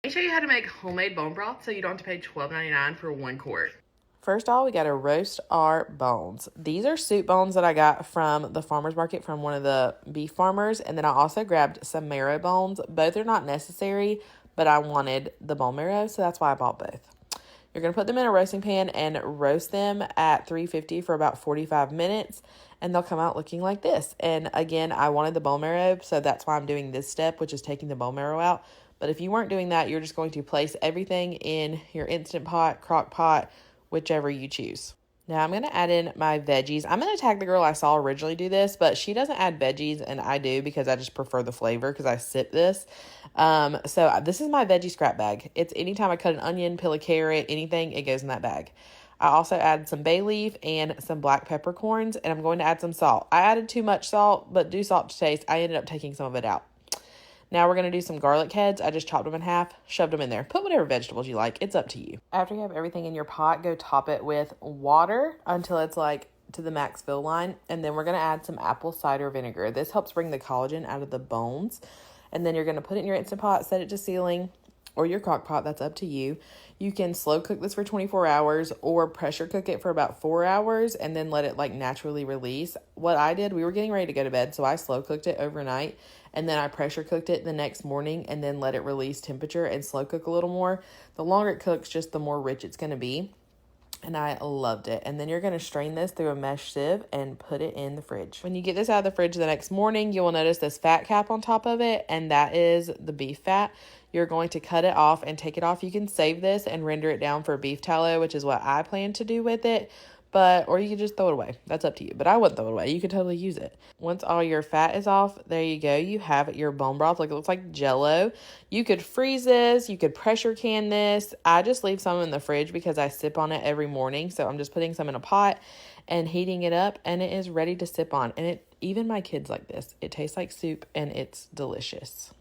Let me show you how to make homemade bone broth so you don't have to pay $12.99 for 1 quart. First of all, we got to roast our bones. These are soup bones that I got from the farmer's market from one of the beef farmers. And then I also grabbed some marrow bones. Both are not necessary, but I wanted the bone marrow, so that's why I bought both. You're going to put them in a roasting pan and roast them at 350 for about 45 minutes, and they'll come out looking like this. And again, I wanted the bone marrow, so that's why I'm doing this step, which is taking the bone marrow out. But if you weren't doing that, you're just going to place everything in your Instant Pot, crock pot, whichever you choose. Now I'm going to add in my veggies. I'm going to tag the girl I saw originally do this, but she doesn't add veggies and I do because I just prefer the flavor because I sip this. So this is my veggie scrap bag. It's anytime I cut an onion, peel a carrot, anything, it goes in that bag. I also added some bay leaf and some black peppercorns, and I'm going to add some salt. I added too much salt, but do salt to taste. I ended up taking some of it out. Now we're going to do some garlic heads. I just chopped them in half, shoved them in there. Put whatever vegetables you like. It's up to you. After you have everything in your pot, go top it with water until it's like to the max fill line. And then we're going to add some apple cider vinegar. This helps bring the collagen out of the bones. And then you're going to put it in your Instant Pot, set it to sealing, or your crock pot. That's up to you. You can slow cook this for 24 hours or pressure cook it for about 4 hours and then let it like naturally release. What I did, we were getting ready to go to bed, so I slow cooked it overnight and then I pressure cooked it the next morning and then let it release temperature and slow cook a little more. The longer it cooks, just the more rich it's going to be. And I loved it. And then you're going to strain this through a mesh sieve and put it in the fridge. When you get this out of the fridge the next morning, you will notice this fat cap on top of it, and that is the beef fat. You're going to cut it off and take it off. You can save this and render it down for beef tallow, which is what I plan to do with it. Or you can just throw it away. That's up to you. But I wouldn't throw it away. You could totally use it. Once all your fat is off, there you go. You have your bone broth. Like, it looks like Jell-O. You could freeze this. You could pressure can this. I just leave some in the fridge because I sip on it every morning. So I'm just putting some in a pot and heating it up, and it is ready to sip on. And even my kids like this. It tastes like soup and it's delicious.